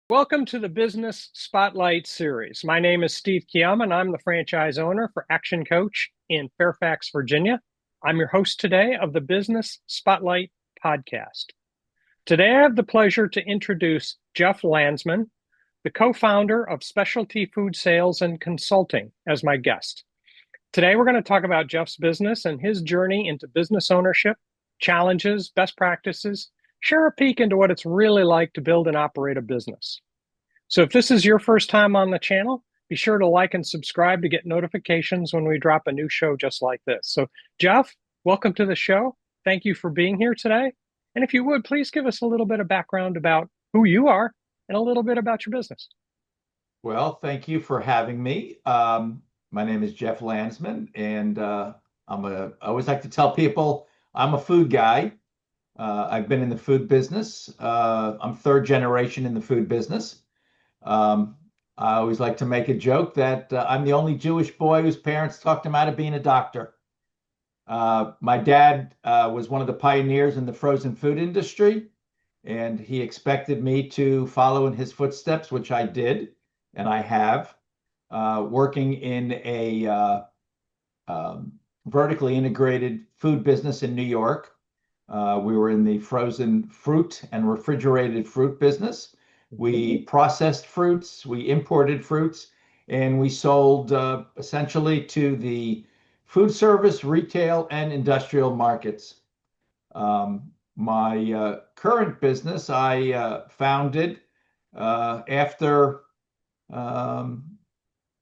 Welcome to the Business Spotlight series. My name is Steve Chiama, and I'm the franchise owner for Action Coach in Fairfax, Virginia. I'm your host today of the Business Spotlight podcast. Today, I have the pleasure to introduce Jeff Landsman, the co-founder of Specialty Food Sales and Consulting, as my guest. Today, we're going to talk about Jeff's business and his journey into business ownership, challenges, best practices, share a peek into what it's really like to build and operate a business. So if this is your first time on the channel, be sure to like and subscribe to get notifications when we drop a new show just like this. So Jeff, welcome to the show. Thank you for being here today. And if you would, please give us a little bit of background about who you are and a little bit about your business. Well, thank you for having me. My name is Jeff Landsman, and I always like to tell people I'm a food guy. I've been in the food business. I'm third generation in the food business. I always like to make a joke that I'm the only Jewish boy whose parents talked him out of being a doctor. My dad was one of the pioneers in the frozen food industry, and he expected me to follow in his footsteps, which I did, and I have, working in a vertically integrated food business in New York. We were in the frozen fruit and refrigerated fruit business. We processed fruits, we imported fruits, and we sold essentially to the food service, retail, and industrial markets. My current business I founded after a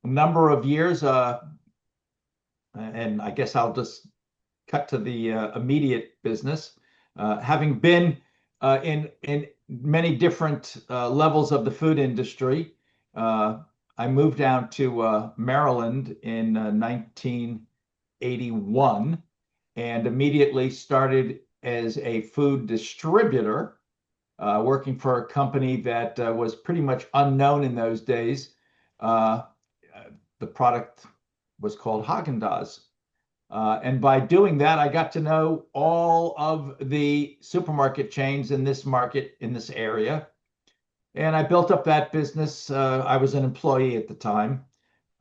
number of years, and I guess I'll just cut to the immediate business. Having been in many different levels of the food industry, I moved down to Maryland in 1981 and immediately started as a food distributor, working for a company that was pretty much unknown in those days. The product was called Haagen-Dazs. And by doing that, I got to know all of the supermarket chains in this market, in this area. And I built up that business. I was an employee at the time.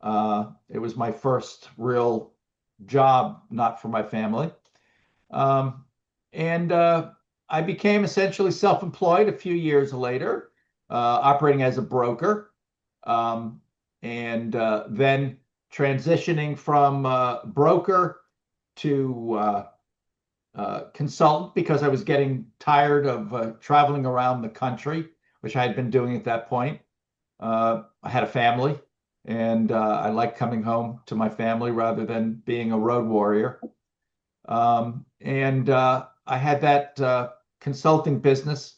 It was my first real job, not for my family. And I became essentially self-employed a few years later, operating as a broker, and then transitioning from broker to consultant because I was getting tired of traveling around the country, which I had been doing at that point. I had a family, and I liked coming home to my family rather than being a road warrior. And I had that consulting business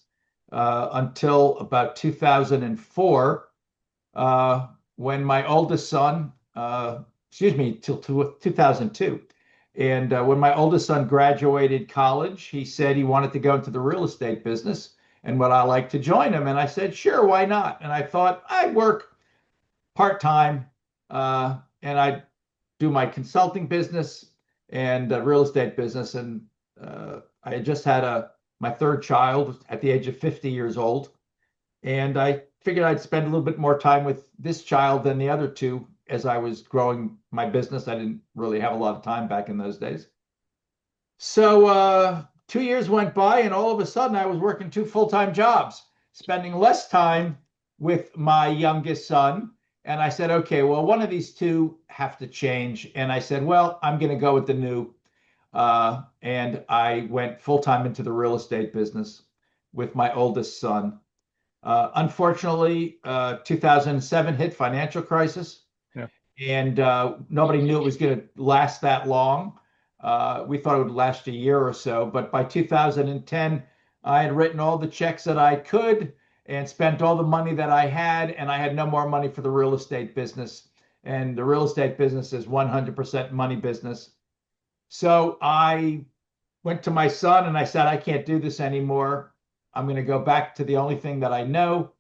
until about 2004, when my oldest son, till 2002. And when my oldest son graduated college, he said he wanted to go into the real estate business and would I like to join him? And I said, sure, why not? And I thought I'd work part-time, and I'd do my consulting business and real estate business. And I had just had my third child at the age of 50 years old. And I figured I'd spend a little bit more time with this child than the other two as I was growing my business. I didn't really have a lot of time back in those days. So 2 years went by, and all of a sudden I was working two full-time jobs, spending less time with my youngest son. And I said, okay, well, one of these two have to change. And I said, well, I'm going to go with the new. And I went full-time into the real estate business with my oldest son. Unfortunately, 2007 hit, financial crisis, Yeah. and nobody knew it was going to last that long. We thought it would last a year or so, but by 2010, I had written all the checks that I could and spent all the money that I had, and I had no more money for the real estate business. And the real estate business is 100% money business. So I went to my son and I said, I can't do this anymore. I'm going to go back to the only thing that I know,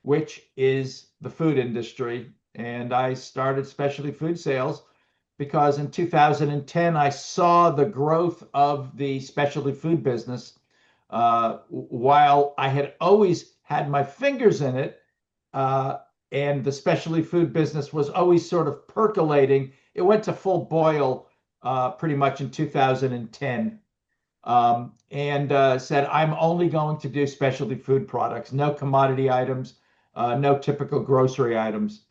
which is the food industry. And I started specialty food sales because in 2010, I saw the growth of the specialty food business. While I had always had my fingers in it, uh, and the specialty food business was always sort of percolating. It went to full boil pretty much in 2010, and said, I'm only going to do specialty food products, no commodity items, no typical grocery items.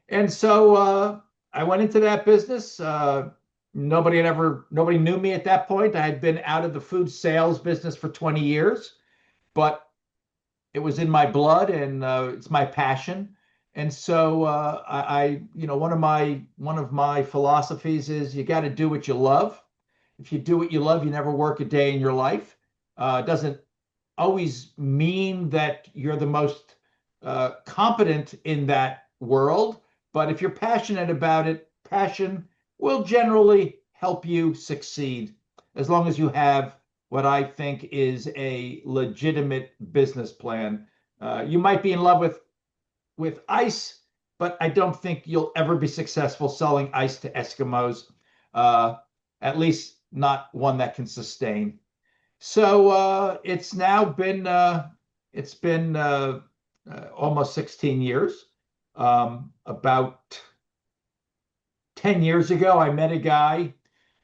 And so I went into that business. Nobody knew me at that point. I had been out of the food sales business for 20 years, but it was in my blood and it's my passion. And so one of my philosophies is you got to do what you love. If you do what you love, you never work a day in your life. It doesn't always mean that you're the most competent in that world, but if you're passionate about it, passion will generally help you succeed as long as you have what I think is a legitimate business plan. You might be in love with ice, but I don't think you'll ever be successful selling ice to Eskimos, uh, at least not one that can sustain. So it's been almost 16 years. About 10 years ago, I met a guy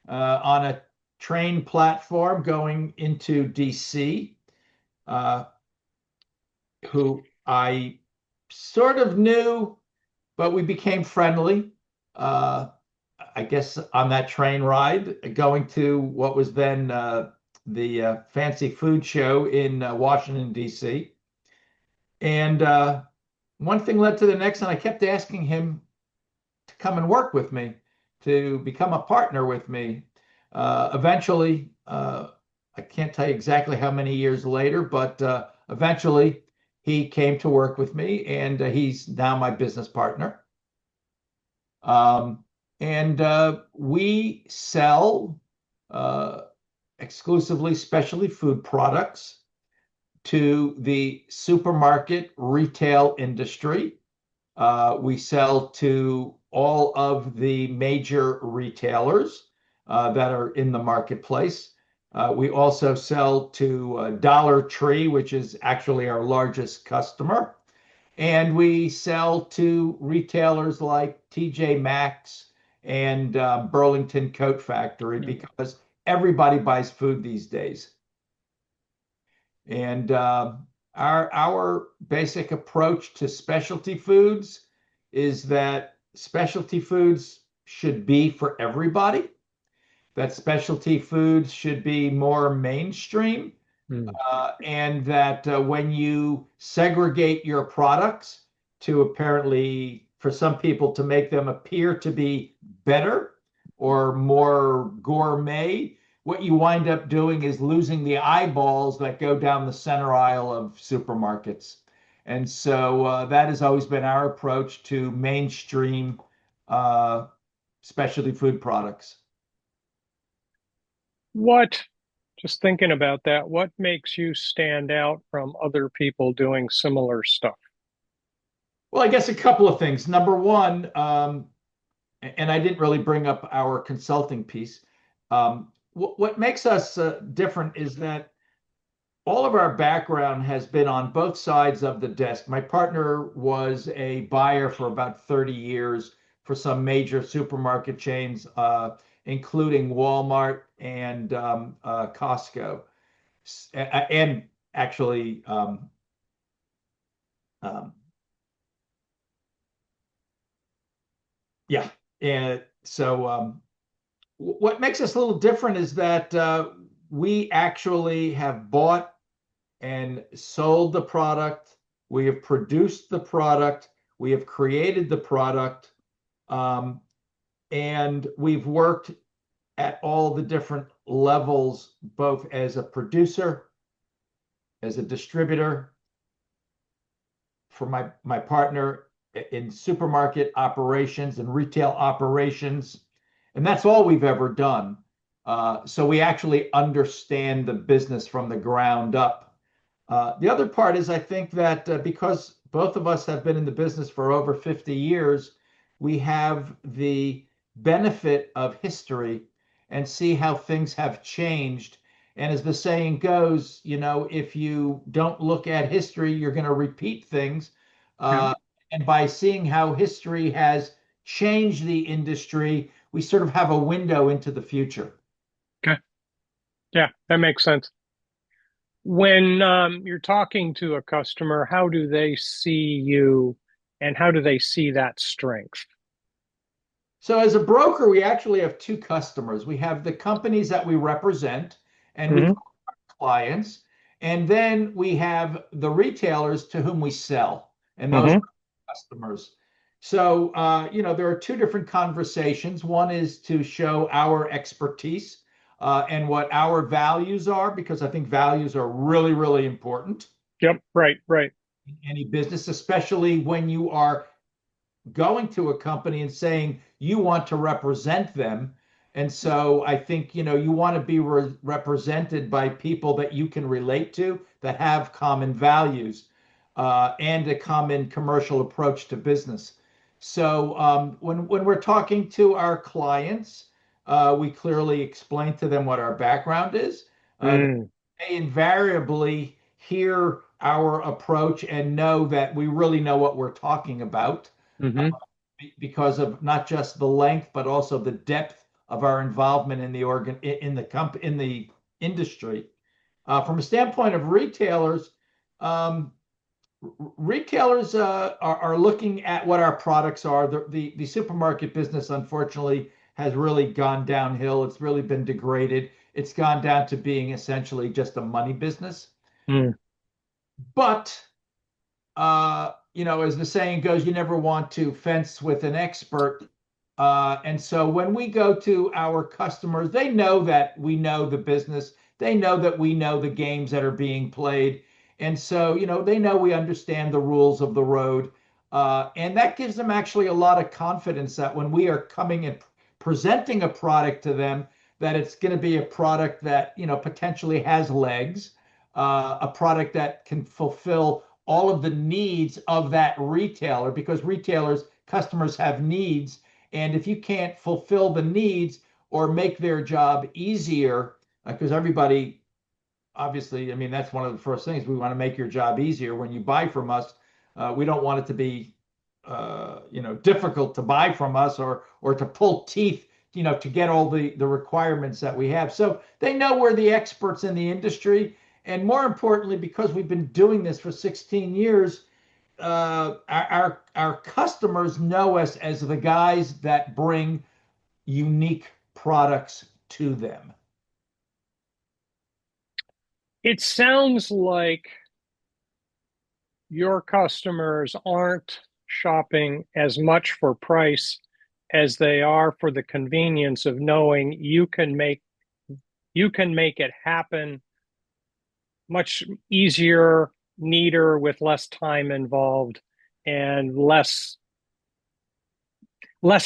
on a train platform going into DC, uh, who I sort of knew, but we became friendly. Uh, I guess on that train ride, going to what was then the fancy food show in Washington, D.C. And one thing led to the next, and I kept asking him to come and work with me, to become a partner with me. Eventually, I can't tell you exactly how many years later, but eventually he came to work with me, and he's now my business partner. Um, and we sell uh, exclusively specialty food products to the supermarket retail industry. We sell to all of the major retailers that are in the marketplace. We also sell to Dollar Tree, which is actually our largest customer. And we sell to retailers like TJ Maxx and Burlington Coat Factory because everybody buys food these days. And our basic approach to specialty foods is that specialty foods should be for everybody, that specialty foods should be more mainstream, Mm. and that when you segregate your products to apparently, for some people, to make them appear to be better or more gourmet, what you wind up doing is losing the eyeballs that go down the center aisle of supermarkets. And so that has always been our approach to mainstream uh, specialty food products. What, just thinking about that, what makes you stand out from other people doing similar stuff? Well, I guess a couple of things. Number one, and I didn't really bring up our consulting piece. What makes us different is that all of our background has been on both sides of the desk. My partner was a buyer for about 30 years for some major supermarket chains, including Walmart and Costco, and actually, um, yeah. And so, what makes us a little different is that we actually have bought and sold the product. We have produced the product. We have created the product. Um, and we've worked at all the different levels, both as a producer, as a distributor, for my partner in supermarket operations and retail operations. And that's all we've ever done. So we actually understand the business from the ground up. The other part is I think that because both of us have been in the business for over 50 years, we have the benefit of history and see how things have changed. And as the saying goes, if you don't look at history, you're going to repeat things. Yeah. And by seeing how history has changed the industry, we sort of have a window into the future. Okay. Yeah, that makes sense. When you're talking to a customer, how do they see you and how do they see that strength? So as a broker, we actually have two customers. We have the companies that we represent, and we Hmm. call clients, and then we have the retailers to whom we sell, and those Hmm. are customers. So there are two different conversations. One is to show our expertise and what our values are, because I think values are really, really important Yep. Right. Right. in any business, especially when you are going to a company and saying you want to represent them. And so I think, you want to be represented by people that you can relate to, that have common values and a common commercial approach to business. So when we're talking to our clients, we clearly explain to them what our background is. Mm. They invariably hear our approach and know that we really know what we're talking about Hmm. because of not just the length, but also the depth of our involvement in the in the industry. From a standpoint of retailers, um, retailers are looking at what our products are. The supermarket business, unfortunately, has really gone downhill. It's really been degraded. It's gone down to being essentially just a money business. Mm. But as the saying goes, you never want to fence with an expert. And so when we go to our customers, they know that we know the business. They know that we know the games that are being played. And so, they know we understand the rules of the road. And that gives them actually a lot of confidence that when we are coming and presenting a product to them, that it's going to be a product that, potentially has legs, a product that can fulfill all of the needs of that retailer because customers have needs. And if you can't fulfill the needs or make their job easier, because everybody, obviously, I mean, that's one of the first things we want to make your job easier when you buy from us. We don't want it to be, difficult to buy from us or to pull teeth, to get all the requirements that we have. So they know we're the experts in the industry, and more importantly, because we've been doing this for 16 years, our customers know us as the guys that bring unique products to them. It sounds like your customers aren't shopping as much for price as they are for the convenience of knowing you can make it happen much easier, neater, with less time involved and less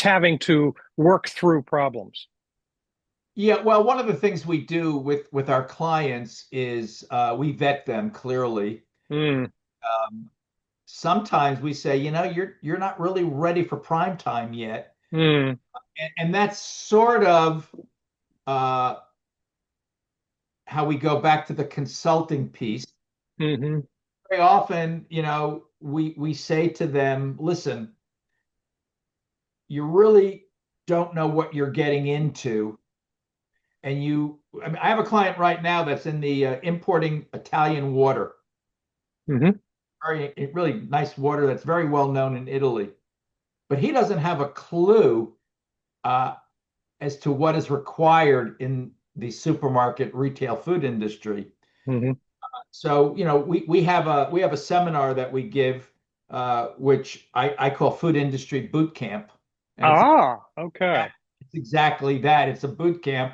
having to work through problems. Yeah, well, one of the things we do with our clients is we vet them clearly. Mm. Um, Sometimes we say, you're not really ready for prime time yet, Mm. and that's sort of uh, how we go back to the consulting piece. Hmm. Very often, we say to them, listen, you really don't know what you're getting into. And I mean, I have a client right now that's in the importing Italian water, Hmm. really nice water that's very well known in Italy. But he doesn't have a clue uh, as to what is required in the supermarket retail food industry. Hmm. So, we have a seminar that we give, which I call Food Industry Boot Camp, and Ah, okay. it's exactly that. It's a boot camp,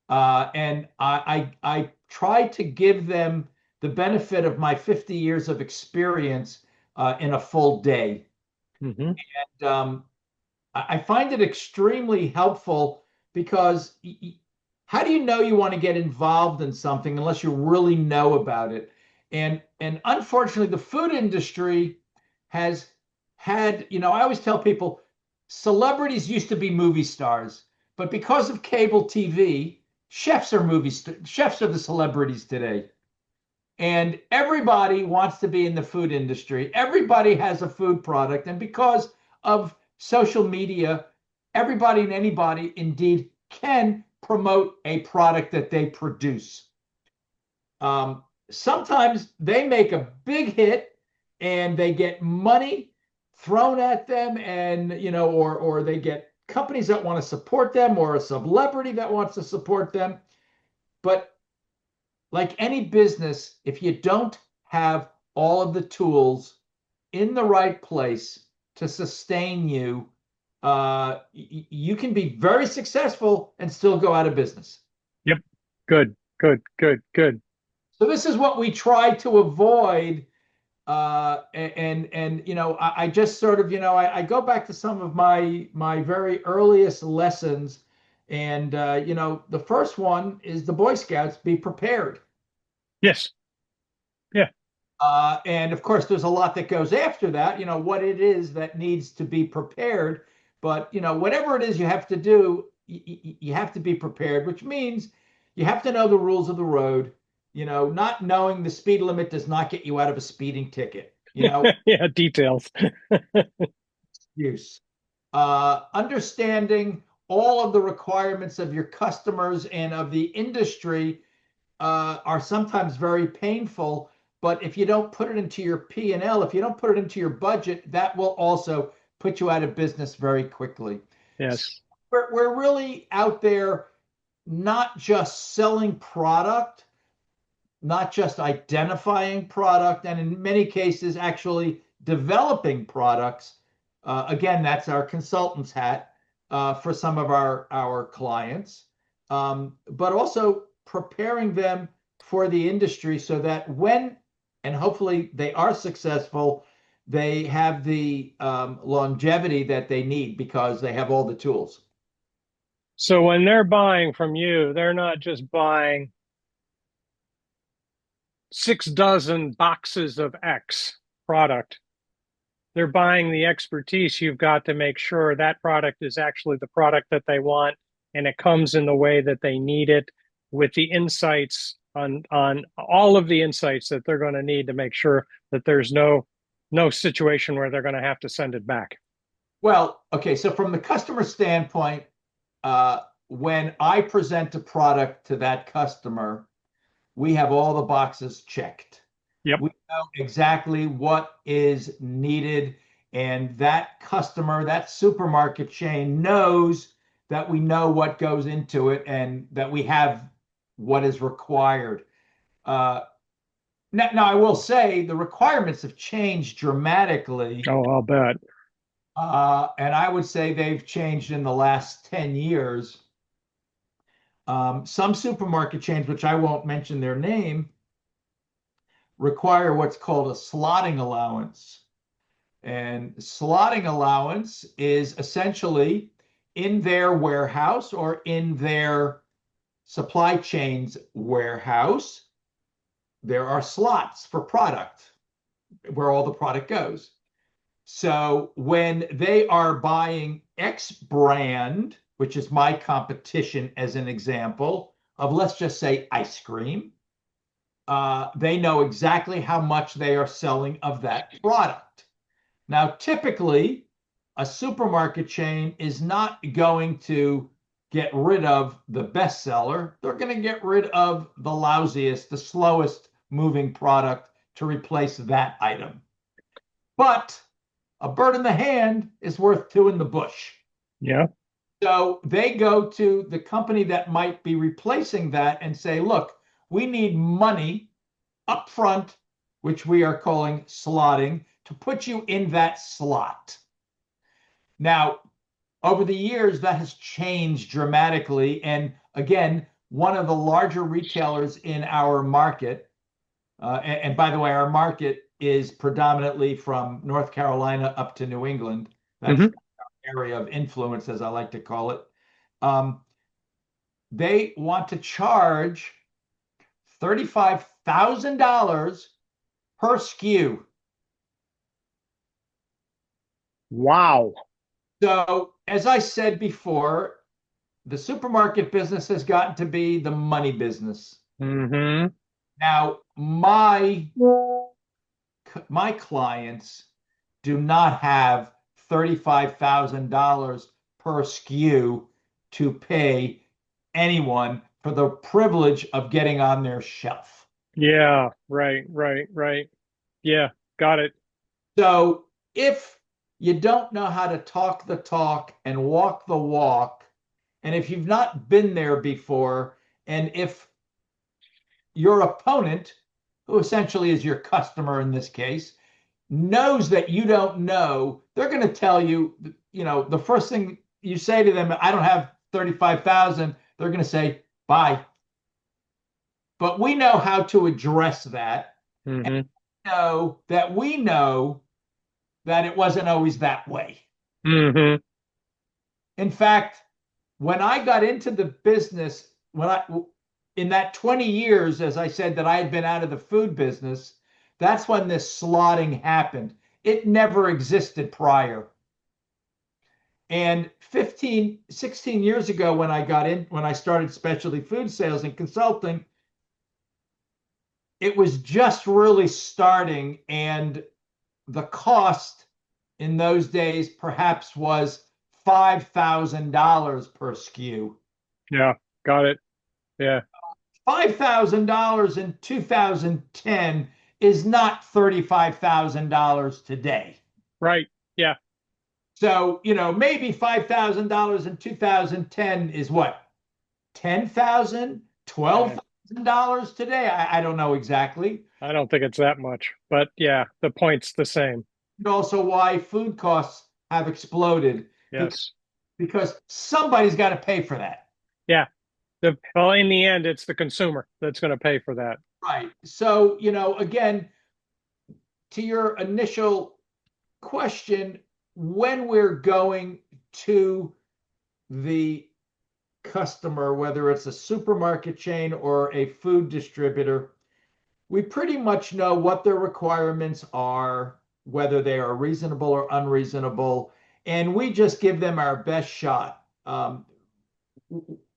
and I try to give them the benefit of my 50 years of experience in a full day. Hmm. And I find it extremely helpful because how do you know you want to get involved in something unless you really know about it? And unfortunately, the food industry has had, I always tell people celebrities used to be movie stars, but because of cable TV, chefs are the celebrities today. And everybody wants to be in the food industry. Everybody has a food product. And because of social media, everybody and anybody indeed can promote a product that they produce. Sometimes they make a big hit and they get money thrown at them, and or they get companies that want to support them or a celebrity that wants to support them. But like any business, if you don't have all of the tools in the right place to sustain you, you can be very successful and still go out of business. Yep. Good, good, good, good. So this is what we try to avoid. And I just sort of I go back to some of my very earliest lessons, and the first one is the Boy Scouts: be prepared. Yes. Yeah. And of course, there's a lot that goes after that, what it is that needs to be prepared. But, whatever it is you have to do, you have to be prepared, which means you have to know the rules of the road. Not knowing the speed limit does not get you out of a speeding ticket. Yeah, details. Use. Understanding all of the requirements of your customers and of the industry are sometimes very painful. But if you don't put it into your P&L, if you don't put it into your budget, that will also put you out of business very quickly. So Yes. we're really out there not just selling product, not just identifying product, and in many cases, actually developing products. Again, that's our consultant's hat for some of our clients, but also preparing them for the industry so that when, and hopefully they are successful, they have the longevity that they need because they have all the tools. So when they're buying from you, they're not just buying 6 dozen boxes of X product. They're buying the expertise you've got to make sure that product is actually the product that they want and it comes in the way that they need it, with the insights on all of the insights that they're going to need to make sure that there's no situation where they're going to have to send it back. Well, okay, so from the customer standpoint, when I present a product to that customer, we have all the boxes checked. Yep. We know exactly what is needed, and that customer, that supermarket chain knows that we know what goes into it and that we have what is required. Uh, now, I will say the requirements have changed dramatically, Oh, I'll bet. and I would say they've changed in the last 10 years. Some supermarket chains, which I won't mention their name, require what's called a slotting allowance. And slotting allowance is essentially in their warehouse or in their supply chain's warehouse, there are slots for product where all the product goes. So when they are buying X brand, which is my competition as an example of, let's just say, ice cream, they know exactly how much they are selling of that product. Now, typically, a supermarket chain is not going to get rid of the bestseller. They're going to get rid of the lousiest, the slowest moving product to replace that item. But a bird in the hand is worth two in the bush. Yeah. So they go to the company that might be replacing that and say, look, we need money upfront, which we are calling slotting, to put you in that slot. Now, over the years, that has changed dramatically. And again, one of the larger retailers in our market, and by the way, our market is predominantly from North Carolina up to New England. That's Mm-hmm. our area of influence, as I like to call it. They want to charge $35,000 per SKU. Wow. So, as I said before, the supermarket business has gotten to be the money business. Mm-hmm. Now, my my clients do not have $35,000 per SKU to pay anyone for the privilege of getting on their shelf. Yeah, right, right, right. Yeah, got it. So if you don't know how to talk the talk and walk the walk, and if you've not been there before, and if your opponent, who essentially is your customer in this case, knows that you don't know, they're going to tell you, the first thing you say to them, I don't have 35,000, they're going to say, bye. But we know how to address that. And Hmm. we know that it wasn't always that way. Hmm. In fact, when I got into the business, in that 20 years, as I said, that I had been out of the food business, that's when this slotting happened. It never existed prior. And 15, 16 years ago, when I started specialty food sales and consulting, it was just really starting. And the cost in those days perhaps was $5,000 per SKU. Yeah, got it. Yeah, $5,000 in 2010 is not $35,000 today. right. Yeah, So, maybe $5,000 in 2010 is what? 10,000, yeah. $12,000 today? I don't know exactly. I don't think it's that much, but yeah, the point's the same. And also why food costs have exploded because, Yes. because somebody's got to pay for that. Yeah. Well, in the end, it's the consumer that's going to pay for that. Right. So, again, to your initial question, when we're going to the customer, whether it's a supermarket chain or a food distributor, we pretty much know what their requirements are, whether they are reasonable or unreasonable, and we just give them our best shot.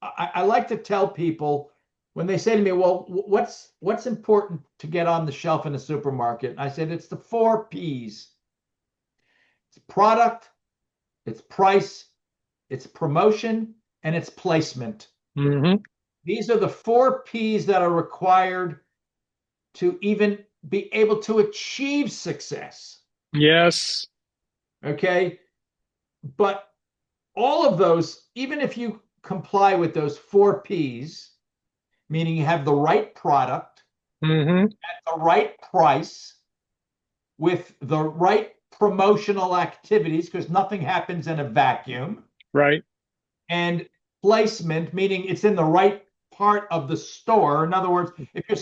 I like to tell people when they say to me, "Well, what's important to get on the shelf in a supermarket?" I said, "It's the four P's: it's product, it's price, it's promotion, and it's placement." Hmm. These are the four P's that are required to even be able to achieve success. Yes. Okay. But all of those, even if you comply with those four P's, meaning you have the right product Hmm. at the right price with the right promotional activities, because nothing happens in a vacuum, Right. and placement, meaning it's in the right part of the store. In other words, if you're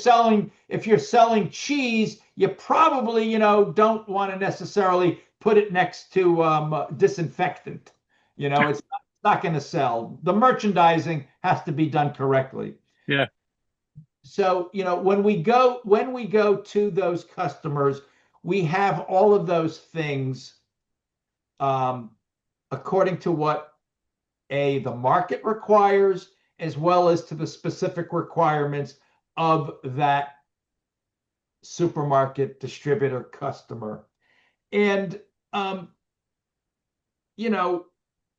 selling cheese, you probably don't want to necessarily put it next to disinfectant. It's not going to sell. The merchandising has to be done correctly. Yeah. So when we go to those customers, we have all of those things um, according to what the market requires, as well as to the specific requirements of that supermarket distributor customer. And um, you know,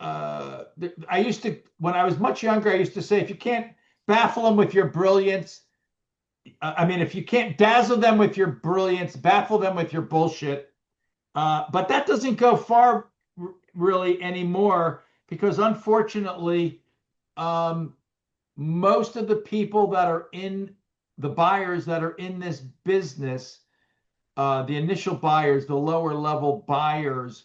I used to, when I was much younger, I used to say, if you can't baffle them with your brilliance, I mean, if you can't dazzle them with your brilliance, baffle them with your bullshit. But that doesn't go far really anymore because unfortunately, um, most of the people that are in the buyers that are in this business, the initial buyers, the lower level buyers,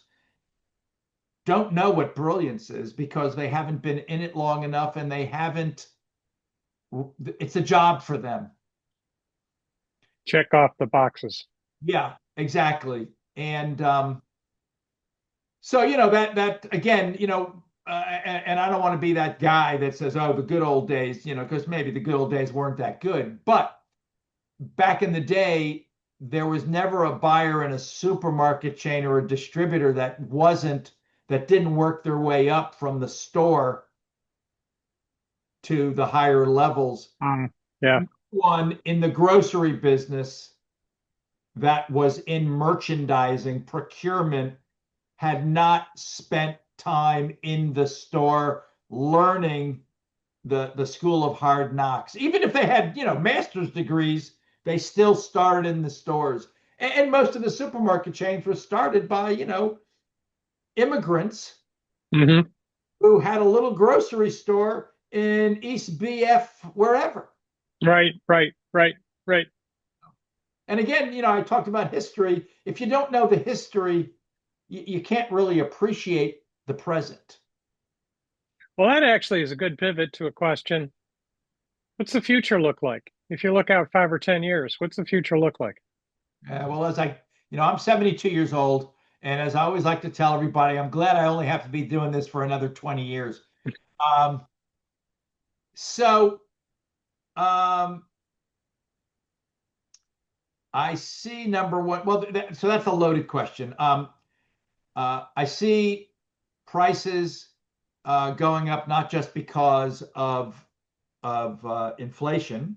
don't know what brilliance is because they haven't been in it long enough and they haven't, it's a job for them. Check off the boxes. Yeah, exactly. And so, that again, and I don't want to be that guy that says, oh, the good old days, because maybe the good old days weren't that good. But back in the day, there was never a buyer in a supermarket chain or a distributor that didn't work their way up from the store to the higher levels. Mm. Yeah. one in the grocery business that was in merchandising procurement had not spent time in the store learning the school of hard knocks. Even if they had, master's degrees, they still started in the stores. And most of the supermarket chains were started by, immigrants Hmm. who had a little grocery store in East BF, wherever. Right, right, right, right. And again, I talked about history. If you don't know the history, you can't really appreciate the present. Well, that actually is a good pivot to a question. What's the future look like? If you look out 5 or 10 years, what's the future look like? Well, I'm 72 years old. And as I always like to tell everybody, I'm glad I only have to be doing this for another 20 years. Um, so um, I see number one. Well, so that's a loaded question. I see prices going up not just because of inflation.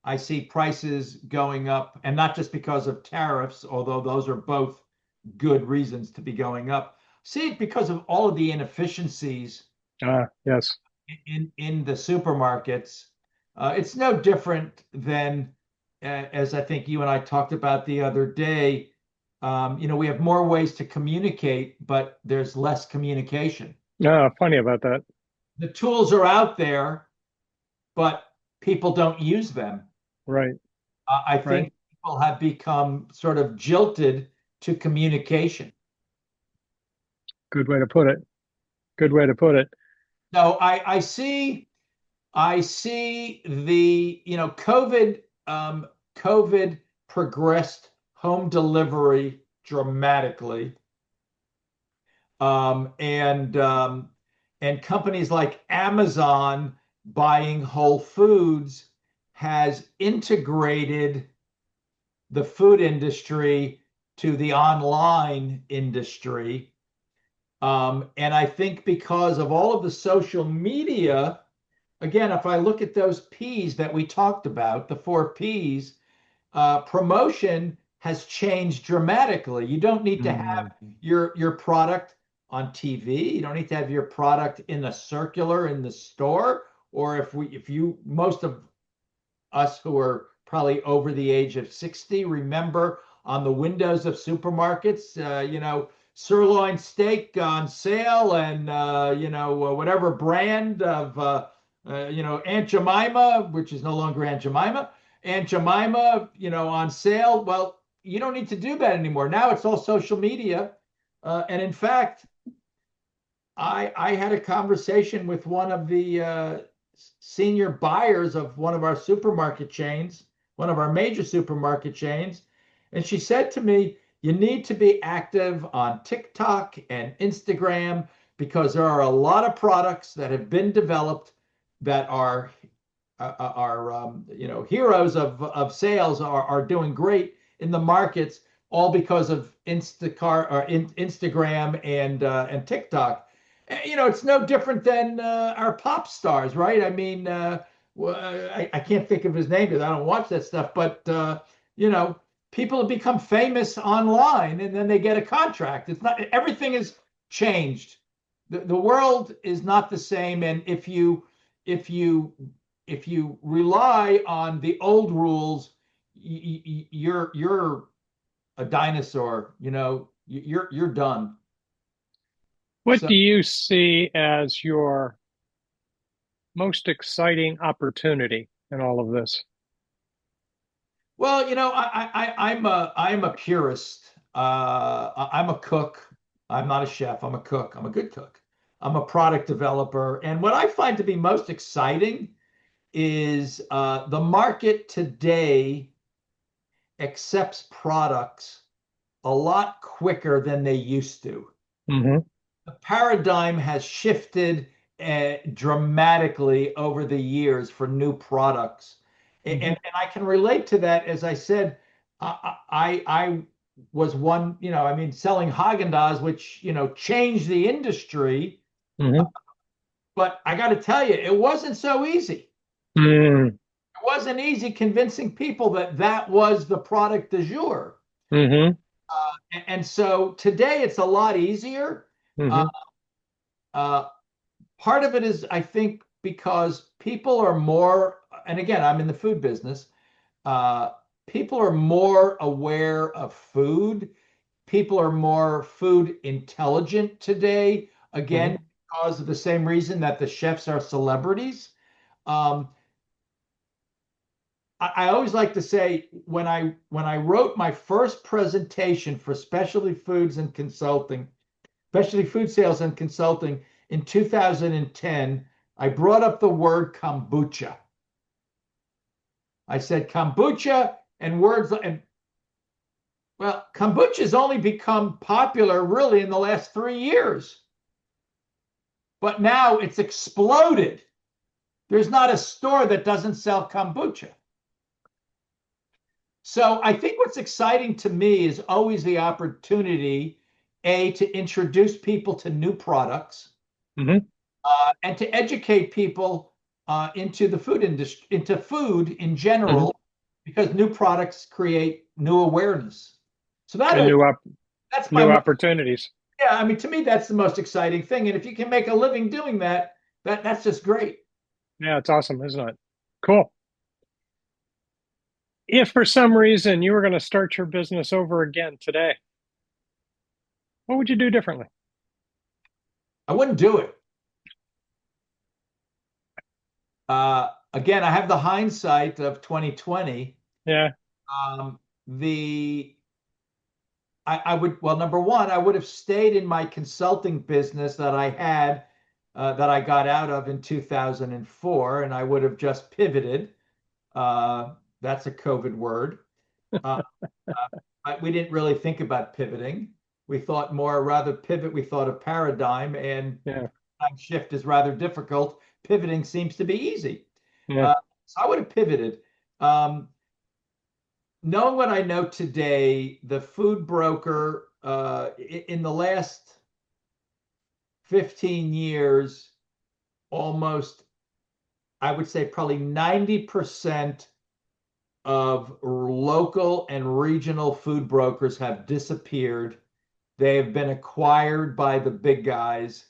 I see prices going up, and not just because of tariffs, although those are both good reasons to be going up. See it because of all of the inefficiencies Ah, yes. in the supermarkets. It's no different than, as I think you and I talked about the other day. We have more ways to communicate, but there's less communication. Ah, funny about that. The tools are out there, but people don't use them. Right, I right. think people have become sort of jilted to communication. Good way to put it. Good way to put it. So I see the, COVID progressed home delivery dramatically. And companies like Amazon buying Whole Foods has integrated the food industry to the online industry. And I think because of all of the social media, again, if I look at those P's that we talked about, the four P's, promotion has changed dramatically. You don't need to have Mhm. your product on TV. You don't need to have your product in a circular in the store. Or if you most of us who are probably over the age of 60 remember on the windows of supermarkets, sirloin steak on sale, and whatever brand of Aunt Jemima, which is no longer Aunt Jemima, Aunt Jemima, on sale. Well, you don't need to do that anymore. Now it's all social media. And in fact, I had a conversation with one of the senior buyers of one of our supermarket chains, one of our major supermarket chains, and she said to me, "You need to be active on TikTok and Instagram because there are a lot of products that have been developed that are heroes of sales are doing great in the markets, all because of Instagram and TikTok. It's no different than our pop stars, right? I mean, I can't think of his name because I don't watch that stuff, but you know, people have become famous online and then they get a contract. It's not everything has changed. The world is not the same, and if you if you rely on the old rules, you're a dinosaur. You're done. What So, do you see as your most exciting opportunity in all of this? well, I'm a purist. I'm a cook. I'm not a chef. I'm a cook. I'm a good cook. I'm a product developer, and what I find to be most exciting is the market today accepts products a lot quicker than they used to. Hmm. The paradigm has shifted dramatically over the years for new products. And, Hmm. and I can relate to that. As I said, I was one, I mean, selling Haagen-Dazs, which, changed the industry. Hmm. But I got to tell you, it wasn't so easy. Mm. wasn't easy convincing people that that was the product du jour. Mm-hmm. And so today it's a lot easier. Uh, Mm-hmm. uh, Part of it is, I think, because people are more, and again, I'm in the food business, uh, people are more aware of food. People are more food intelligent today, Mm-hmm. again, because of the same reason that the chefs are celebrities. Um, I always like to say when I wrote my first presentation for specialty foods and consulting, especially food sales and consulting in 2010, I brought up the word kombucha. I said kombucha and words, and well, kombucha has only become popular really in the last 3 years, but now it's exploded. There's not a store that doesn't sell kombucha. So I think what's exciting to me is always the opportunity, A, to introduce people to new products, Mm-hmm. and to educate people into the food industry, into food in Mm-hmm. general, because new products create new awareness. So And that's my new most, opportunities. yeah. I mean, to me, that's the most exciting thing. And if you can make a living doing that, that's just great. Yeah, it's awesome, isn't it? Cool. If for some reason you were going to start your business over again today, what would you do differently? I wouldn't do it. Again, I have the hindsight of 2020. Yeah. Um, the I would, well, number one, I would have stayed in my consulting business that I had, that I got out of in 2004, and I would have just pivoted. That's a COVID word. Uh, we didn't really think about pivoting. We thought more, rather pivot, we thought of paradigm, and Yeah. paradigm shift is rather difficult. Pivoting seems to be easy. Yeah. Uh, so I would have pivoted. Um, Knowing what I know today, the food broker, in the last 15 years, almost, I would say probably 90% of local and regional food brokers have disappeared. They have been acquired by the big guys,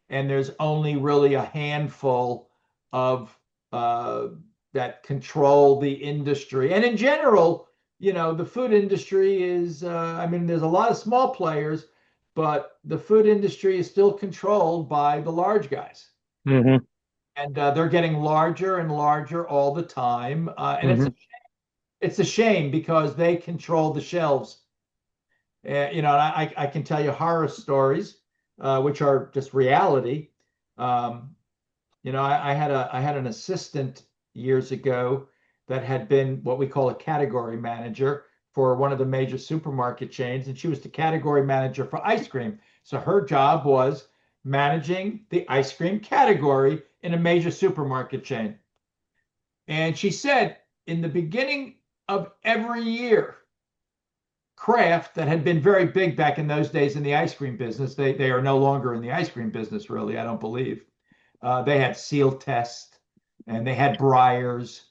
and there's only really a handful of uh, that control the industry. And in general, the food industry is, I mean, there's a lot of small players, but the food industry is still controlled by the large guys. Mm-hmm. And they're getting larger and larger all the time. And Mm-hmm. it's a shame because they control the shelves. And I can tell you horror stories, which are just reality. Um, I had an assistant years ago that had been what we call a category manager for one of the major supermarket chains, and she was the category manager for ice cream. So her job was managing the ice cream category in a major supermarket chain. And she said in the beginning of every year, Kraft, that had been very big back in those days in the ice cream business, they are no longer in the ice cream business, really, I don't believe. They had Seal Test, and they had Breyers,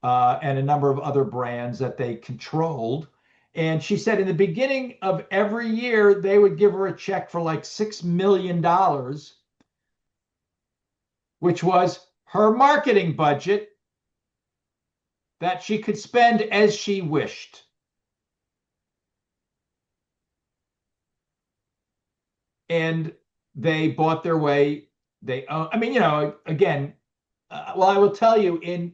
and a number of other brands that they controlled. And she said in the beginning of every year, they would give her a check for like $6 million, which was her marketing budget that she could spend as she wished. And they bought their way. I mean, again, well, I will tell you, in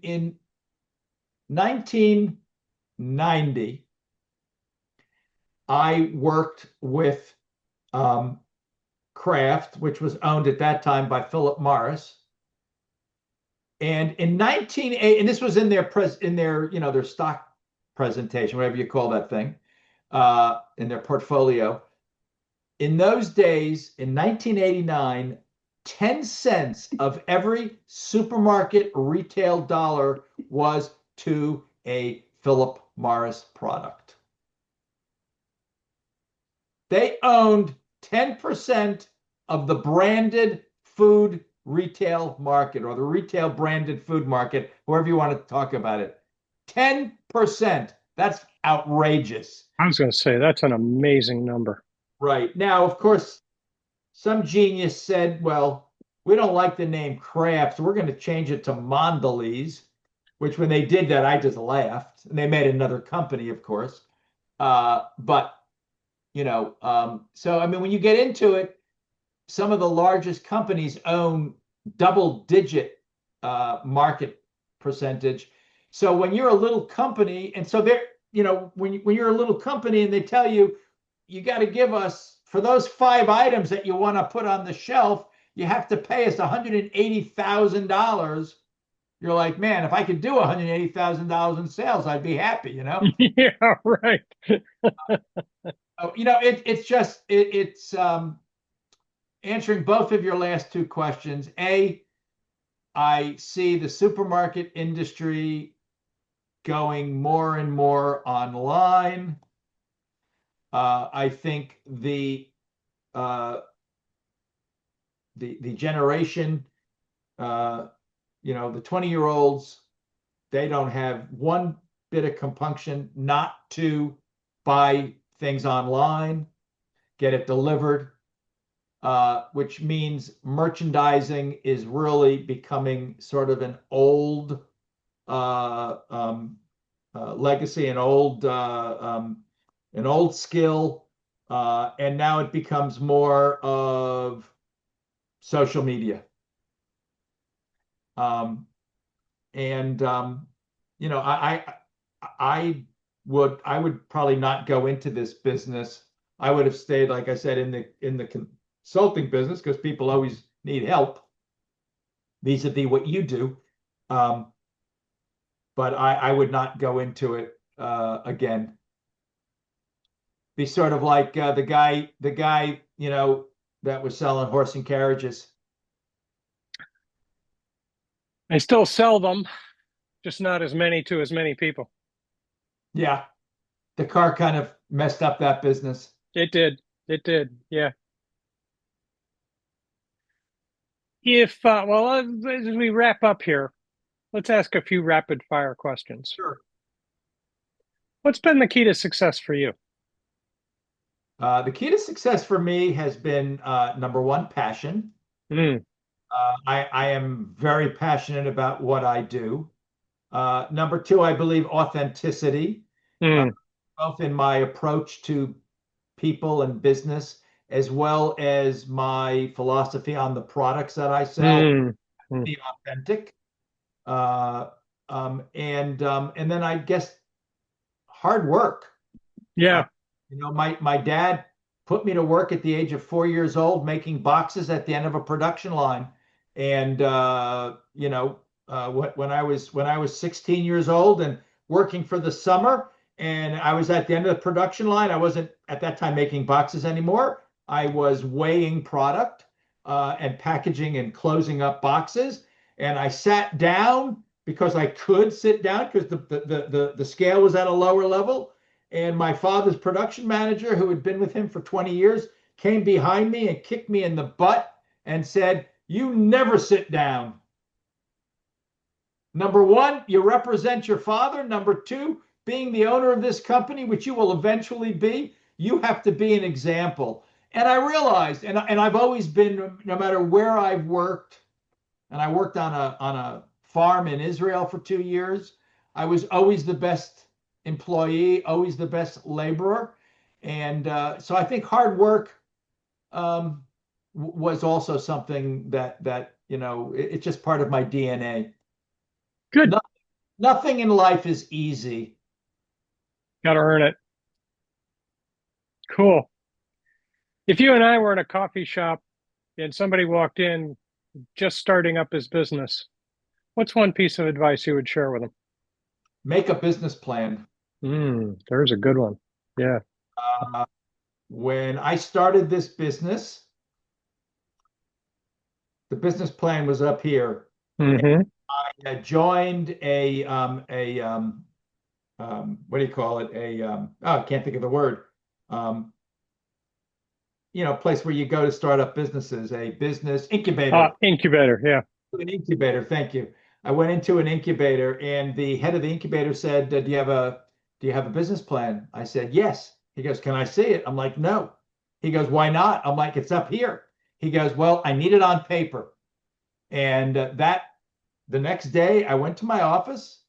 1990, I worked with um, Kraft, which was owned at that time by Philip Morris. And in 1980, and this was in their stock presentation, whatever you call that thing, in their portfolio. In those days, in 1989, 10 cents of every supermarket retail dollar was to a Philip Morris product. They owned 10% of the branded food retail market or the retail branded food market, however you want to talk about it. 10%. That's outrageous. I was going to say that's an amazing number. Right. Now, of course, some genius said, well, we don't like the name Kraft, so we're going to change it to Mondelez, which when they did that, I just laughed. And they made another company, of course. But, so I mean, when you get into it, some of the largest companies own double digit market percentage. So when you're a little company, and so they're, when you're a little company and they tell you, you got to give us for those 5 items that you want to put on the shelf, you have to pay us $180,000. You're like, man, if I could do $180,000 in sales, I'd be happy. Yeah, right. It's just it's answering both of your last two questions. I see the supermarket industry going more and more online. I think the generation, the 20-year-olds, they don't have one bit of compunction not to buy things online, get it delivered, which means merchandising is really becoming sort of an old legacy, an old skill, and now it becomes more of social media. And I would probably not go into this business. I would have stayed, like I said, in the consulting business because people always need help vis-a-vis what you do. But I would not go into it again. Be sort of like the guy that was selling horse and carriages. I still sell them, just not as many to as many people. Yeah, the car kind of messed up that business. It did. It did. Yeah. Well, as we wrap up here, let's ask a few rapid fire questions. Sure. What's been the key to success for you? The key to success for me has been number one, passion. Mm, I am very passionate about what I do. Number two, I believe authenticity, uh, mm, both in my approach to people and business, as well as my philosophy on the products that I sell, mm, mm. be authentic. Uh, and then I guess hard work. Uh, Yeah. my dad put me to work at the age of 4 years old, making boxes at the end of a production line. And when I was 16 years old and working for the summer, and I was at the end of the production line, I wasn't at that time making boxes anymore. I was weighing product and packaging and closing up boxes. And I sat down because I could sit down because the scale was at a lower level. And my father's production manager, who had been with him for 20 years, came behind me and kicked me in the butt and said, "You never sit down. Number one, you represent your father. Number two, being the owner of this company, which you will eventually be, you have to be an example." And I realized, and I've always been, no matter where I've worked, and I worked on a farm in Israel for 2 years. I was always the best employee, always the best laborer, and so I think hard work was also something it's just part of my DNA. Good. No, nothing in life is easy. Got to earn it. Cool. If you and I were in a coffee shop and somebody walked in just starting up his business, what's one piece of advice you would share with them? Make a business plan. There's a good one. Yeah. Uh, when I started this business, the business plan was up here. Hmm. I joined what do you call it? I can't think of the word. place where you go to start up businesses, a business incubator. Incubator. Yeah. An incubator, thank you. I went into an incubator, and the head of the incubator said, "Do you have a business plan?" I said, "Yes." He goes, "Can I see it?" I'm like, "No." He goes, "Why not?" I'm like, "It's up here." He goes, "Well, I need it on paper." And that the next day, I went to my office.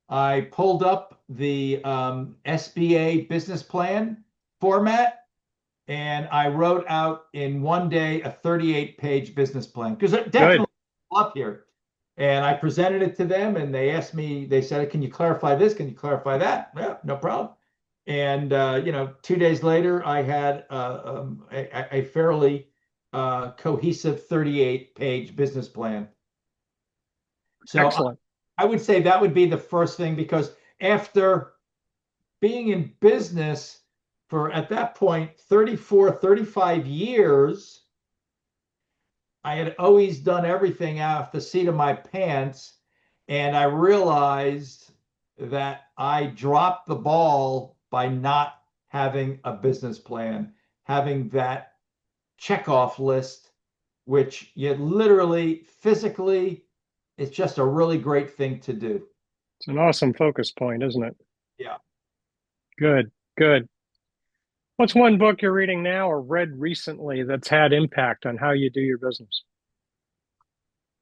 I pulled up the SBA business plan format, and I wrote out in one day a 38-page business plan because it Good. definitely up here. And I presented it to them, and they asked me, they said, "Can you clarify this? Can you clarify that?" Yeah, no problem. And 2 days later, I had a fairly cohesive 38-page business plan. So Excellent. I would say that would be the first thing, because after being in business for, at that point, 34, 35 years, I had always done everything off the seat of my pants. And I realized that I dropped the ball by not having a business plan, having that checkoff list, which you literally, physically, it's just a really great thing to do. It's an awesome focus point, isn't it? Yeah. Good. Good. What's one book you're reading now or read recently that's had impact on how you do your business?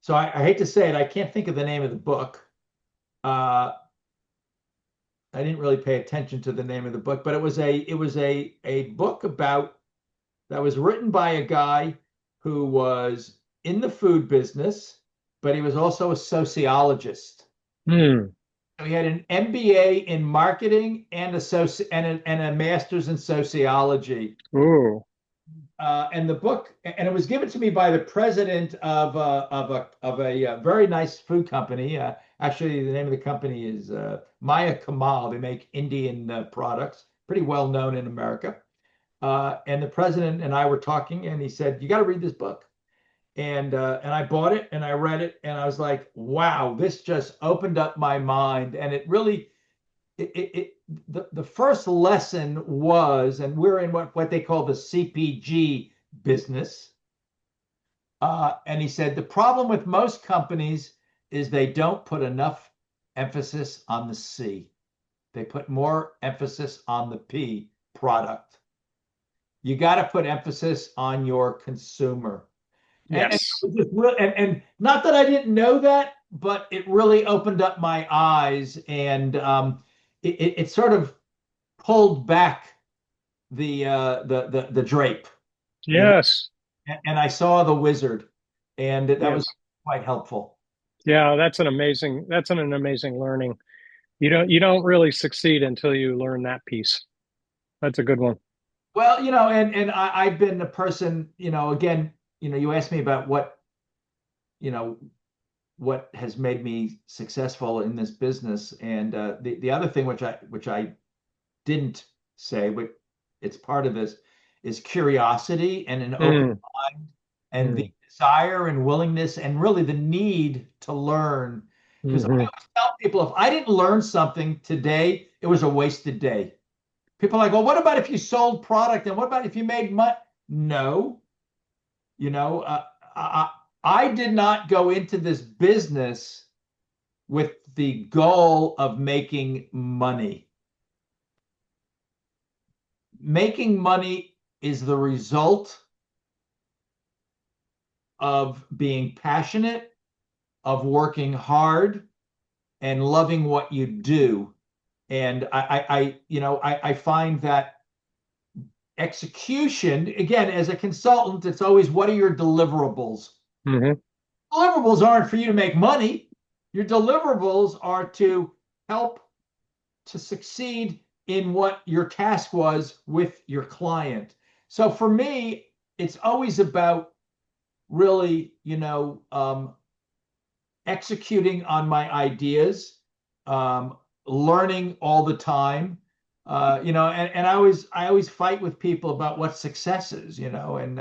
So I hate to say it, I can't think of the name of the book. Uh, I didn't really pay attention to the name of the book, but it was a book about that was written by a guy who was in the food business, but he was also a sociologist. Hmm. So he had an MBA in marketing and a master's in sociology. Ooh. And the book, and it was given to me by the president of a very nice food company. Actually, the name of the company is Maya Kamal. They make Indian products, pretty well known in America. And the president and I were talking, and he said, "You got to read this book." And I bought it and I read it, and I was like, "Wow, this just opened up my mind." And it really, the first lesson was, and we're in what they call the CPG business. And he said the problem with most companies is they don't put enough emphasis on the C. They put more emphasis on the P, product. You got to put emphasis on your consumer. And, Yes. and not that I didn't know that, but it really opened up my eyes, and it sort of pulled back the drape, you know, Yes. and I saw the wizard, and that was Yes. quite helpful. Yeah, that's an amazing learning. You don't really succeed until you learn that piece. That's a good one. Well, and I've been a person, again, you asked me about you know, what has made me successful in this business, and the other thing which I didn't say, but it's part of this, is curiosity and an open Mm, mind, and the mm, desire and willingness and really the need to learn. Because I hmm. always tell people, if I didn't learn something today, it was a wasted day. People are like, "Well, what about if you sold product? And what about if you made money?" No, you know, uh, I, I did not go into this business with the goal of making money. Making money is the result of being passionate, of working hard, and loving what you do. And I find that execution, again, as a consultant, it's always, what are your deliverables? Hmm. Deliverables aren't for you to make money. Your deliverables are to help to succeed in what your task was with your client. So for me, it's always about really, executing on my ideas, learning all the time. And I always fight with people about what success is, and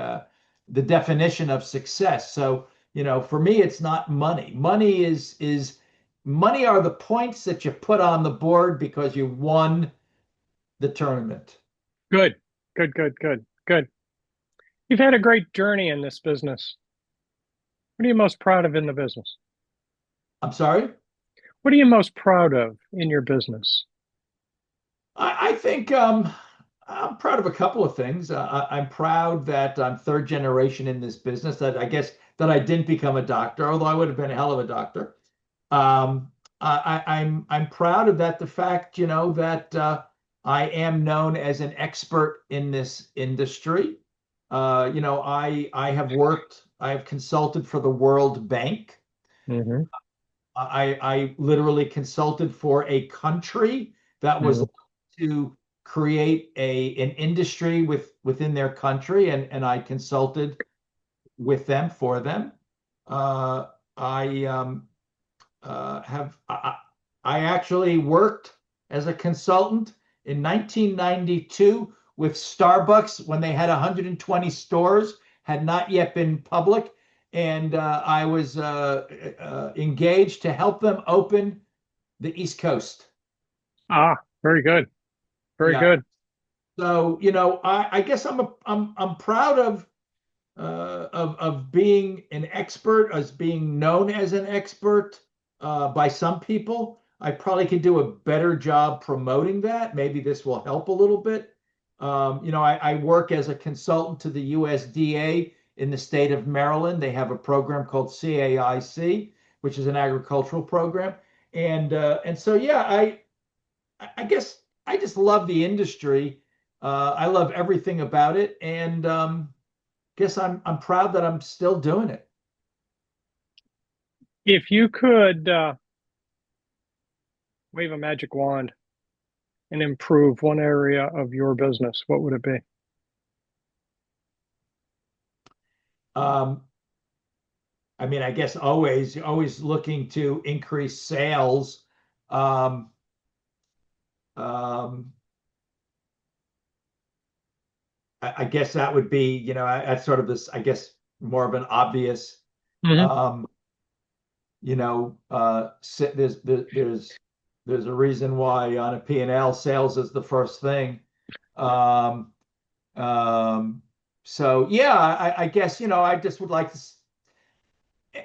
the definition of success. So, for me, it's not money. Money are the points that you put on the board because you won the tournament. Good. Good. Good. Good. Good. You've had a great journey in this business. What are you most proud of in the business? I'm sorry. What are you most proud of in your business? I think I'm proud of a couple of things. I'm proud that I'm third generation in this business. That I guess that I didn't become a doctor, although I would have been a hell of a doctor. I'm proud of that. The fact, that I am known as an expert in this industry. I have consulted for the World Bank. Hmm. I literally consulted for a country that was Hmm. to create an industry within their country, and I consulted with them for them. I have I actually worked as a consultant in 1992 with Starbucks when they had 120 stores, had not yet been public, and I was engaged to help them open the East Coast. Ah, very good. Very Yeah. good. So, I guess I'm proud of being an expert, as being known as an expert by some people. I probably could do a better job promoting that. Maybe this will help a little bit. I work as a consultant to the USDA in the state of Maryland. They have a program called CAIC, which is an agricultural program, and so yeah, I guess I just love the industry. I love everything about it, and guess I'm proud that I'm still doing it. If you could wave a magic wand and improve one area of your business, what would it be? Um, I mean, I guess always looking to increase sales. Um, um, I guess that would be, that's sort of this, I guess, more of an obvious. Hmm. Um, there's a reason why on a P&L sales is the first thing. Um, um, so yeah, I guess I just would like to.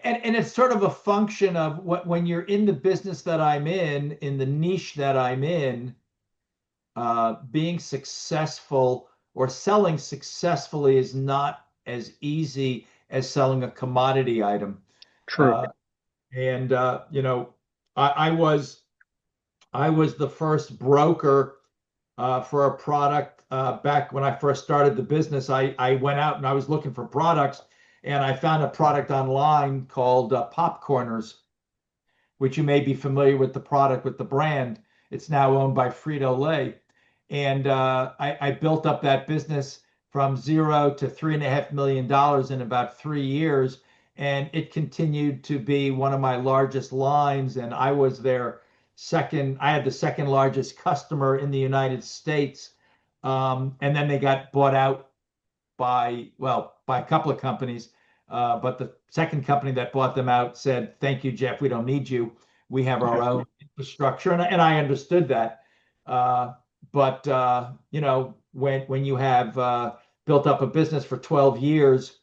And it's sort of a function of when you're in the business that I'm in the niche that I'm in, being successful or selling successfully is not as easy as selling a commodity item. True. Uh, and I was the first broker for a product back when I first started the business. I went out and I was looking for products, and I found a product online called Popcorners, which you may be familiar with the product, with the brand. It's now owned by Frito-Lay. And I built up that business from zero to $3.5 million in about 3 years. And it continued to be one of my largest lines. And I had the second largest customer in the United States. And then they got bought out by a couple of companies. But the second company that bought them out said, "Thank you, Jeff. We don't need you. We have our Yeah. own infrastructure." And I understood that. But when you have built up a business for 12 years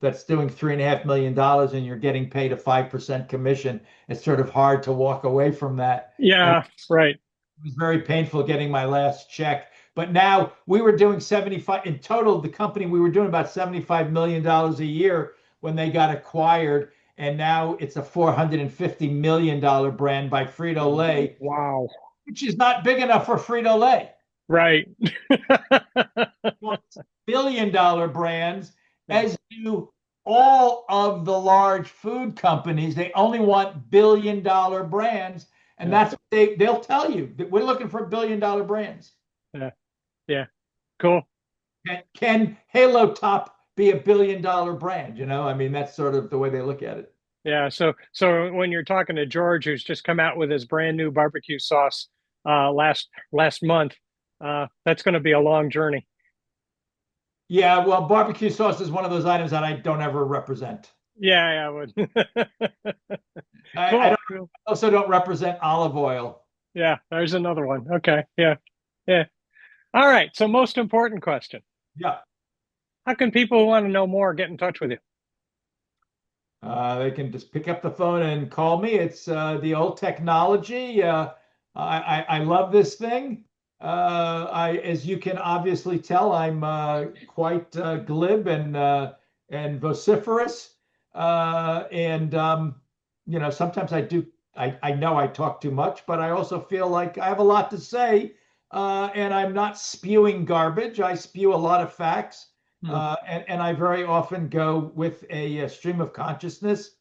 that's doing $3.5 million and you're getting paid a 5% commission, it's sort of hard to walk away from that. And Yeah, right. it was very painful getting my last check. But now we were doing 75 in total, the company, we were doing about $75 million a year when they got acquired. And now it's a $450 million brand by Frito-Lay, Wow. which is not big enough for Frito-Lay. Right. Wants $1 billion brands, Yeah. as do all of the large food companies. They only want $1 billion brands, and Yeah. that's what they'll tell you that we're looking for $1 billion brands. Yeah. Yeah. Cool. Can Halo Top be $1 billion brand? I mean, that's sort of the way they look at it. Yeah. So when you're talking to George, who's just come out with his brand new barbecue sauce last month, that's going to be a long journey. Yeah, well, barbecue sauce is one of those items that I don't ever represent. Yeah, yeah, I would. I Cool. don't, Cool. also don't represent olive oil. Yeah, there's another one. Okay. Yeah. Yeah. All right. So most important question. Yeah. How can people who want to know more get in touch with you? They can just pick up the phone and call me. It's the old technology. I love this thing. As you can obviously tell, I'm quite glib and vociferous. And sometimes I do. I know I talk too much, but I also feel like I have a lot to say, and I'm not spewing garbage. I spew a lot of facts. Hmm. And I very often go with a stream of consciousness.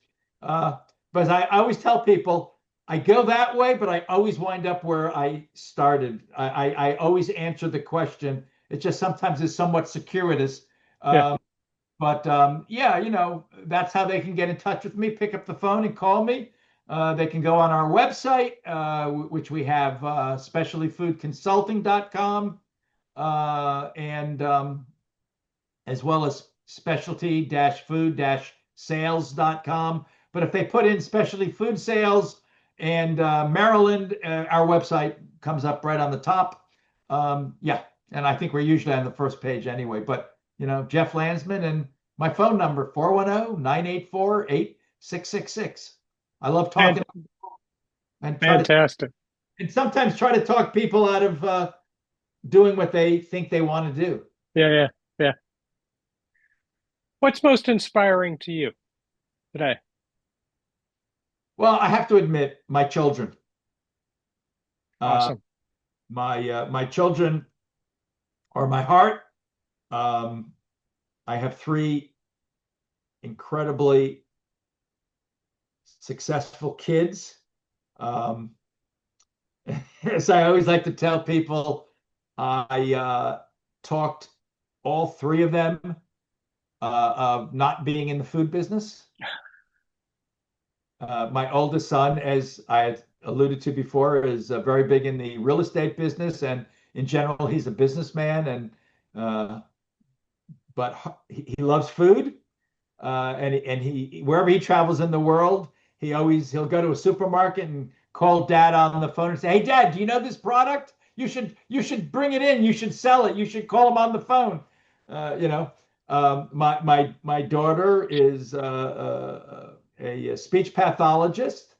Uh, but I always tell people I go that way, but I always wind up where I started. I always answer the question. It just sometimes is somewhat circuitous. Yeah. But yeah, that's how they can get in touch with me. Pick up the phone and call me. They can go on our website, which we have specialtyfoodconsulting.com, and as well as specialty-food-sales.com. But if they put in specialty food sales and Maryland, our website comes up right on the top. Yeah, and I think we're usually on the first page anyway. But Jeff Landsman, and my phone number 410-984-8666. I love And talking and try to fantastic. and sometimes try to talk people out of doing what they think they want to do. Yeah, yeah, yeah. What's most inspiring to you today? Well, I have to admit, my children. Uh, Awesome. my children are my heart. Um, I have three incredibly successful kids. Um, as I always like to tell people, I talked all three of them of not being in the food business. My oldest son, as I had alluded to before, is very big in the real estate business, and in general, he's a businessman. Uh, but he loves food, and he wherever he travels in the world, he'll go to a supermarket and call dad on the phone and say, "Hey, Dad, do you know this product? You should bring it in. You should sell it. You should call him on the phone." Uh, you know, my daughter is a speech pathologist.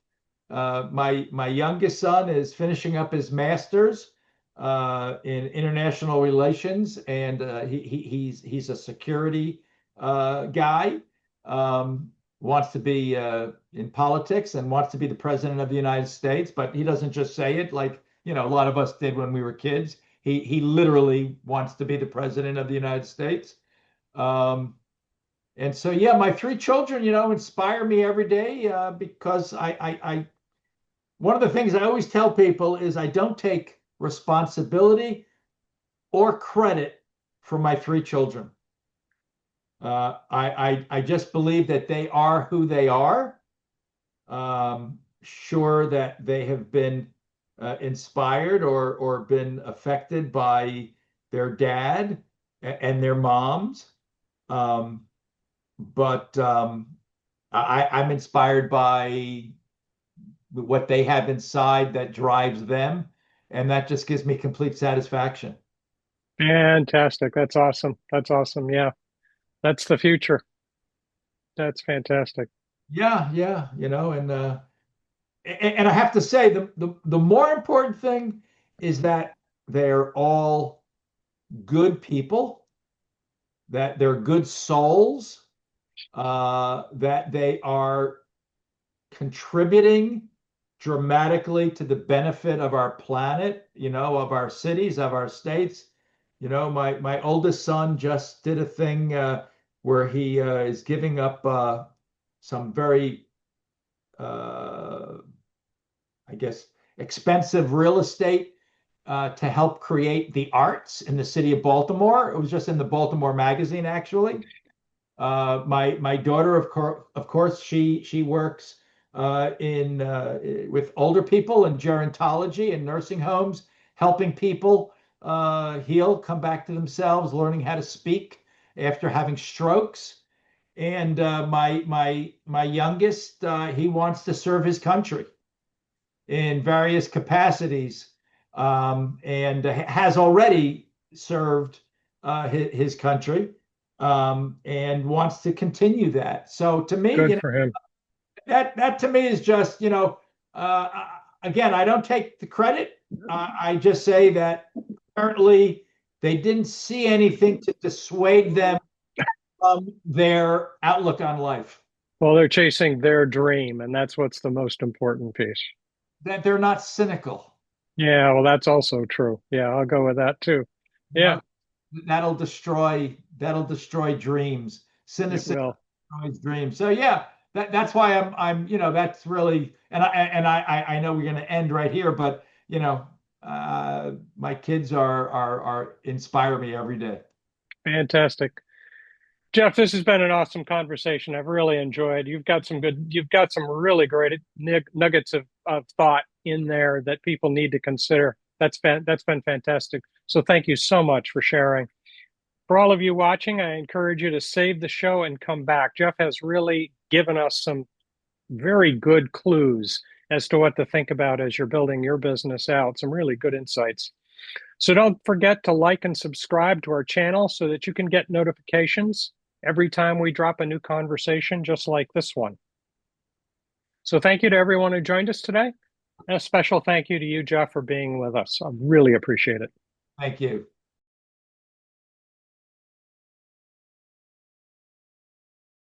My youngest son is finishing up his master's in international relations, and he's a security guy. Um, Wants to be in politics and wants to be the president of the United States, but he doesn't just say it like a lot of us did when we were kids. He literally wants to be the president of the United States. Um, and so, yeah, my three children, inspire me every day because one of the things I always tell people is I don't take responsibility or credit for my three children. I just believe that they are who they are. Sure that they have been inspired or been affected by their dad and their moms. Um, but I'm inspired by what they have inside that drives them, and that just gives me complete satisfaction. Fantastic. That's awesome. That's awesome. Yeah, that's the future. That's fantastic. Yeah, yeah, and I have to say the more important thing is that they're all good people, that they're good souls, that they are contributing dramatically to the benefit of our planet, of our cities, of our states. My oldest son just did a thing where he is giving up some very, uh, I guess, expensive real estate to help create the arts in the city of Baltimore. It was just in the Baltimore Magazine, actually. My daughter, of course, she works in with older people in gerontology and nursing homes, helping people heal, come back to themselves, learning how to speak after having strokes. And my youngest, he wants to serve his country in various capacities, and has already served his country. and wants to continue that. So to me, Good for him. that to me is just, again, I don't take the credit. I just say that apparently they didn't see anything to dissuade them from their outlook on life, Well, they're chasing their dream, and that's what's the most important piece. that they're not cynical. Yeah, well, that's also true. Yeah, I'll go with that too. You Yeah, know, that'll destroy dreams. it Cynicism will. destroys dreams. So yeah, that's why that's really, and I know we're going to end right here, but my kids are inspire me every day. Fantastic. Jeff, this has been an awesome conversation. I've really enjoyed. You've got some really great nuggets of thought in there that people need to consider. That's been fantastic. So thank you so much for sharing. For all of you watching, I encourage you to save the show and come back. Jeff has really given us some very good clues as to what to think about as you're building your business out. Some really good insights. So don't forget to like and subscribe to our channel so that you can get notifications every time we drop a new conversation just like this one. So thank you to everyone who joined us today. And a special thank you to you, Jeff, for being with us. I really appreciate it. Thank you.